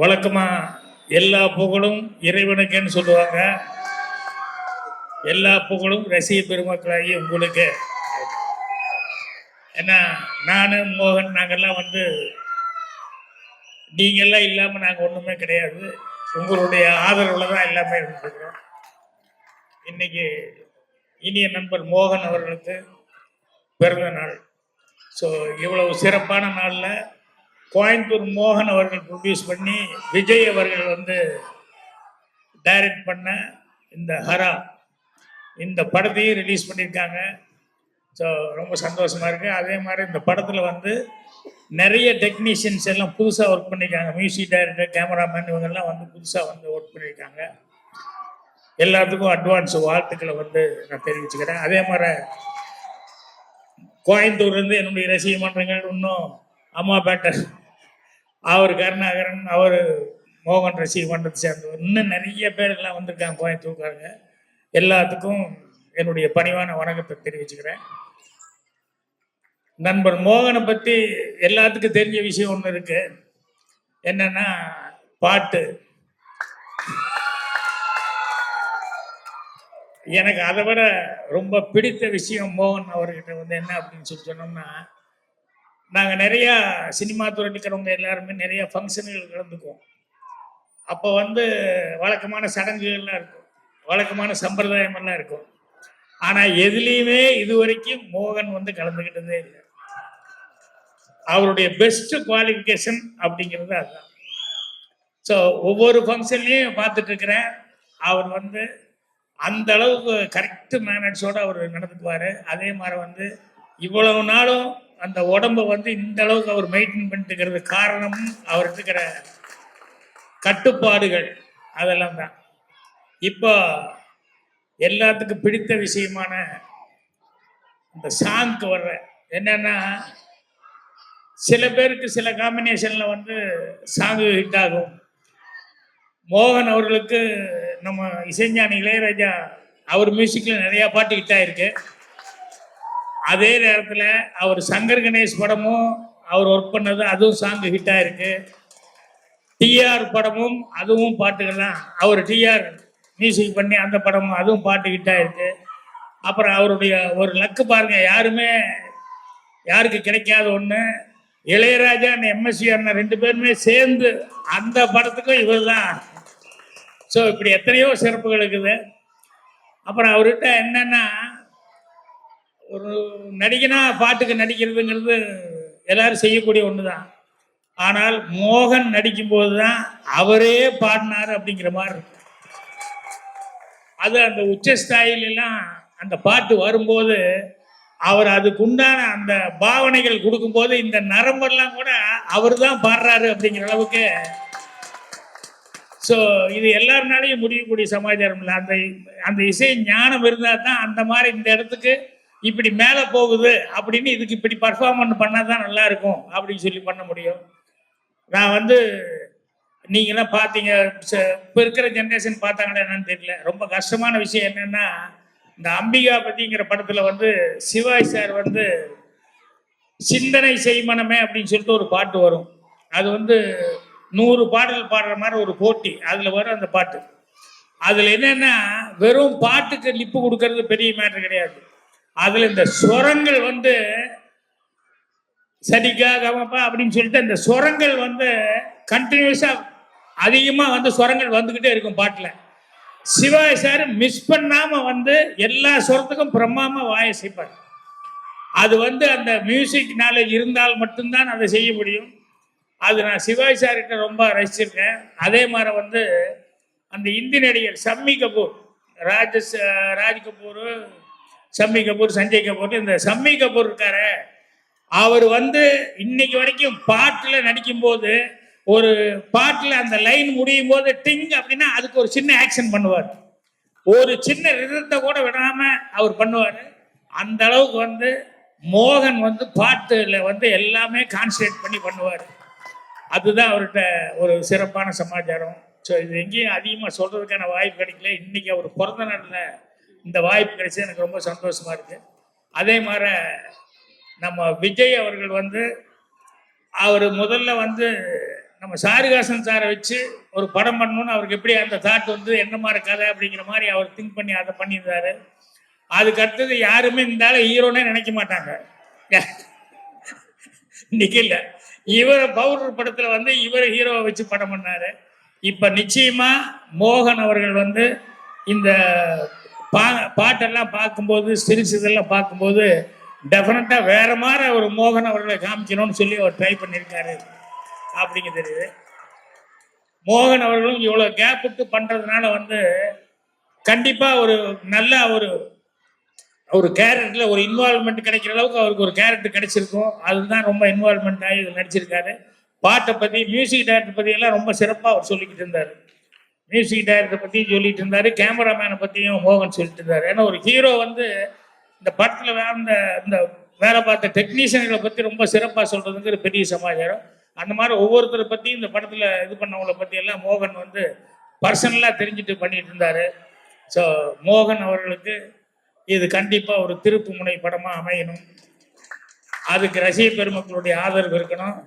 வழக்கமாக எல்லா புகழும் இறைவனுக்குன்னு சொல்லுவாங்க. எல்லா புகழும் ரசிக பெருமக்களாகி உங்களுக்கு. ஏன்னா நான் மோகன் நாங்கள்லாம் நீங்கள்லாம் இல்லாமல் நாங்கள் ஒன்றுமே கிடையாது. உங்களுடைய ஆதரவில் தான் எல்லாமே இருந்துருக்கிறோம். இன்னைக்கு இனிய நண்பர் மோகன் அவர்களுக்கு பிறந்த நாள். ஸோ இவ்வளவு சிறப்பான நாளில் கோயம்புத்தூர் மோகன் அவர்கள் ப்ரொடியூஸ் பண்ணி விஜய் அவர்கள் டைரக்ட் பண்ண இந்த ஹரா இந்த படத்தையும் ரிலீஸ் பண்ணியிருக்காங்க. ஸோ ரொம்ப சந்தோஷமாக இருக்குது. அதே மாதிரி இந்த படத்தில் நிறைய டெக்னீஷியன்ஸ் எல்லாம் புதுசாக ஒர்க் பண்ணியிருக்காங்க. மியூசிக் டைரக்டர், கேமராமேன் இவங்கெல்லாம் புதுசாக ஒர்க் பண்ணியிருக்காங்க. எல்லாத்துக்கும் அட்வான்ஸ் வாழ்த்துக்களை நான் தெரிவிச்சுக்கிறேன். அதே மாதிரி கோயம்புத்தூர்லேருந்து என்னுடைய ரசிக மன்றங்கள் இன்னும் அம்மாபேட்டை அவர் கருணாகரன், அவர் மோகன் ரசிக மன்றத்தை சேர்ந்தவர், இன்னும் நிறைய பேர் எல்லாம் வந்திருக்காங்க கோயம்புத்தூர்காரங்க. எல்லாத்துக்கும் என்னுடைய பணிவான வணக்கத்தை தெரிவிச்சுக்கிறேன். நண்பர் மோகனை பற்றி எல்லாத்துக்கும் தெரிஞ்ச விஷயம் ஒன்று இருக்கு. என்னன்னா பாட்டு. எனக்கு அதை விட ரொம்ப பிடித்த விஷயம் மோகன் அவர்கிட்ட என்ன அப்படின்னு சொல்லி சொன்னோம்னா, நாங்கள் நிறையா சினிமா துறை இருக்கிறவங்க எல்லாருமே நிறைய ஃபங்க்ஷன்கள் கலந்துக்குவோம். அப்போ வழக்கமான சடங்குகள்லாம் இருக்கும், வழக்கமான சம்பிரதாயமெல்லாம் இருக்கும். ஆனால் எதுலேயுமே இதுவரைக்கும் மோகன் கலந்துக்கிட்டதே இல்லை. அவருடைய பெஸ்ட் குவாலிஃபிகேஷன் அப்படிங்கிறது அதுதான். ஸோ ஒவ்வொரு ஃபங்க்ஷன்லையும் பார்த்துட்டு இருக்கிறேன். அவர் அந்த அளவுக்கு கரெக்டு மேனேஜோடு அவர் நடந்துக்குவார். அதே மாதிரி இவ்வளவு நாளும் அந்த உடம்பை இந்த அளவுக்கு அவர் மெயின்டைன் பண்ணிட்டுக்கிறது காரணம் அவர் இருக்கிற கட்டுப்பாடுகள் அதெல்லாம் தான். இப்போ எல்லாத்துக்கும் பிடித்த விஷயமான இந்த சாங்க்கு வர்ற என்னன்னா, சில பேருக்கு சில காம்பினேஷன்ல சாங்கு ஹிட் ஆகும். மோகன் அவர்களுக்கு நம்ம இசைஞானி இளையராஜா அவர் மியூசிக்ல நிறைய பாட்டு ஹிட் ஆயிருக்கு. அதே நேரத்தில் அவர் சங்கர் கணேஷ் படமும் அவர் ஒர்க் பண்ணது அதுவும் சாங்கு ஹிட் ஆயிருக்கு. டிஆர் படமும் அதுவும் பாட்டுகள்லாம் அவர் டிஆர் மியூசிக் பண்ணி அந்த படமும் அதுவும் பாட்டு ஹிட் ஆயிருக்கு. அப்புறம் அவருடைய ஒரு லக்கு பாருங்க, யாருக்கு கிடைக்காத ஒன்று, இளையராஜா எம்எஸ்வி அண்ணன் 2 பேருமே சேர்ந்து அந்த படத்துக்கும் இவர் தான். ஸோ இப்படி எத்தனையோ சிறப்புகள் இருக்குது. அப்புறம் அவர்கிட்ட என்னன்னா, ஒரு நடிகனா பாட்டுக்கு நடிக்கிறதுங்கிறது எல்லாரும் செய்யக்கூடிய ஒன்று தான். ஆனால் மோகன் நடிக்கும்போது தான் அவரே பாடினார் அப்படிங்கிற மாதிரி இருக்கு. அது அந்த உச்சஸ்தாயிலாம் அந்த பாட்டு வரும்போது அவர் அதுக்கு உண்டான அந்த பாவனைகள் கொடுக்கும்போது இந்த நரம்பெல்லாம் கூட அவர் தான் பாடுறாரு அப்படிங்கிற அளவுக்கு. ஸோ இது எல்லாருனாலையும் முடியக்கூடிய சமாச்சாரம் இல்லை. அந்த இசை ஞானம் இருந்தால் தான் அந்த மாதிரி இந்த இடத்துக்கு இப்படி மேலே போகுது அப்படின்னு இதுக்கு இப்படி பர்ஃபார்மன்ஸ் பண்ணால் தான் நல்லா இருக்கும் அப்படின்னு சொல்லி பண்ண முடியும். நான் நீங்களாம் பார்த்தீங்க, இப்போ இருக்கிற ஜென்ரேஷன் பார்த்தாங்களே என்னன்னு தெரியல. ரொம்ப கஷ்டமான விஷயம் என்னன்னா, இந்த அம்பிகா பத்திங்கிற படத்தில் சிவாஜி சார் சிந்தனை செய்மனமே அப்படின்னு சொல்லிட்டு ஒரு பாட்டு வரும். அது 100 பாடல் பாடுற மாதிரி ஒரு போட்டி அதில் வரும் அந்த பாட்டு. அதில் என்னன்னா, வெறும் பாட்டுக்கு லிப்பு கொடுக்கறது பெரிய மேட்டர் கிடையாது. அதில் இந்த ஸ்வரங்கள் சரிகா கமப்பா அப்படின்னு சொல்லிட்டு அந்த ஸ்வரங்கள் கண்டினியூஸாக அதிகமாக ஸ்வரங்கள் வந்துக்கிட்டே இருக்கும் பாட்டில். சிவாஜி சார் மிஸ் பண்ணாமல் எல்லா ஸ்வரத்துக்கும் பிரம்மாமல் வாயசைப்பார். அது அந்த மியூசிக் நாலேஜ் இருந்தால் மட்டும்தான் அதை செய்ய முடியும். அது நான் சிவாஜி சார்கிட்ட ரொம்ப ரசிச்சிருக்கேன். அதே மாதிரி அந்த இந்தி நடிகர் ஷம்மி கபூர், ராஜ் கபூர், ஷம்மி கபூர், சஞ்சய் கபூர், இந்த ஷம்மி கபூர் இருக்காரு, அவர் இன்னைக்கு வரைக்கும் பாட்டில் நடிக்கும்போது ஒரு பாட்டில் அந்த லைன் முடியும் போது டிங் அப்படின்னா அதுக்கு ஒரு சின்ன ஆக்ஷன் பண்ணுவார். ஒரு சின்ன ரிதத்தை கூட விடாம அவர் பண்ணுவார். அந்த அளவுக்கு மோகன் பாட்டுல எல்லாமே கான்சன்ட்ரேட் பண்ணி பண்ணுவார். அதுதான் அவர்கிட்ட ஒரு சிறப்பான சமாச்சாரம். ஸோ இது எங்கேயும் அதிகமாக சொல்றதுக்கான வாய்ப்பு கிடைக்கல. இன்னைக்கு அவர் பிறந்த நாளில் இந்த வாய்ப்பு கிடைச்சது எனக்கு ரொம்ப சந்தோஷமா இருக்கு. அதே மாதிரி நம்ம விஜய் அவர்கள் அவர் முதல்ல நம்ம சாருகாசன் சாரை வச்சு ஒரு படம் பண்ணணும்னு அவருக்கு எப்படி அந்த தாட் வந்து என்ன மாதிரி கதை அப்படிங்கிற மாதிரி அவர் திங்க் பண்ணி அதை பண்ணியிருந்தாரு. அதுக்கு அடுத்தது யாருமே இந்த ஆளை ஹீரோனே நினைக்க மாட்டாங்க. இன்னைக்கு இல்லை, இவரை பவுடர் படத்துல வந்து இவரை ஹீரோவை வச்சு படம் பண்ணாரு. இப்ப நிச்சயமா மோகன் அவர்கள் வந்து இந்த பாட்டெல்லாம் பார்க்கும்போது சிரிச்சதெல்லாம் பார்க்கும்போது டெஃபினட்டா வேற மாதிரி ஒரு மோகன் அவர்களை காமிக்கணும்னு சொல்லி அவர் ட்ரை பண்ணியிருக்காரு அப்படிங்க தெரியுது. மோகன் அவர்களும் இவ்வளவு கேப் விட்டு பண்றதுனால வந்து கண்டிப்பா ஒரு நல்ல ஒரு கேரக்டர்ல ஒரு இன்வால்மெண்ட் கிடைக்கிற அளவுக்கு அவருக்கு ஒரு கேரக்டர் கிடைச்சிருக்கும். அதுதான் ரொம்ப இன்வால்மெண்ட் ஆகி நடிச்சிருக்காரு. பாட்டை பத்தி மியூசிக் டைரக்டர் பத்தி எல்லாம் ரொம்ப சிறப்பா அவர் சொல்லிக்கிட்டு இருந்தாரு. மியூசிக் டைரக்டர் பத்தியும் சொல்லிட்டு இருந்தாரு, கேமராமேனை பத்தியும் மோகன் சொல்லிட்டு இருந்தாரு. ஏன்னா ஒரு ஹீரோ வந்து இந்த படத்துல இந்த வேலை பார்த்த டெக்னீஷியன்களை பத்தி ரொம்ப சிறப்பா சொல்றதுங்கிற பெரிய சமாச்சாரம். அந்த மாதிரி ஒவ்வொருத்தரை பத்தியும் இந்த படத்துல இது பண்ணவங்களை பத்தி எல்லாம் மோகன் வந்து பர்சனலா தெரிஞ்சுட்டு பண்ணிட்டு இருந்தாரு. ஸோ மோகன் அவர்களுக்கு இது கண்டிப்பா ஒரு திருப்பு முனை படமா அமையணும். அதுக்கு ரசிக பெருமக்களுடைய ஆதரவு இருக்கணும்.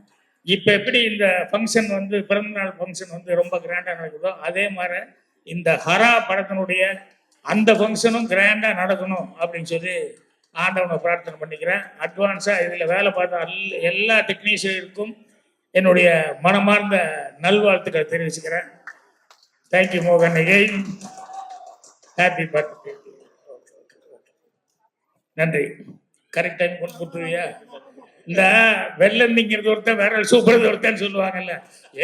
இப்ப எப்படி இந்த ஃபங்க்ஷன் வந்து பிறந்தநாள் ஃபங்க்ஷன் வந்து ரொம்ப கிராண்டா நடக்குதோ அதே மாதிரி இந்த ஹரா படத்தினுடைய அந்த ஃபங்க்ஷனும் கிராண்டா நடக்கணும் அப்படின்னு சொல்லி ஆண்டவனை பிரார்த்தனை பண்ணிக்கிறேன். அட்வான்ஸா இதுல வேலை பார்த்த எல்லா டெக்னீஷியனுக்கும் என்னுடைய மனமார்ந்த நல்வாழ்த்துக்களை தெரிவிச்சுக்கிறேன். தேங்க்யூ மோகன், அகெயின் ஹாப்பி பர்த்டே. நன்றி. கரெக்ட் டைம் கொண்டு கொடுத்துருவியா? இந்த வெள்ளந்திங்கிறது ஒருத்தன் வேற சூப்பர் ஒருத்தன் சொல்லுவாங்கல்ல,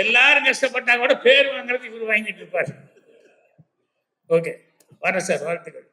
எல்லாரும் கஷ்டப்பட்டா கூட பேர் வாங்குறது இவர் வாங்கிட்டு இருப்பாரு. ஓகே, வரேன் சார், வாழ்த்துக்கள்.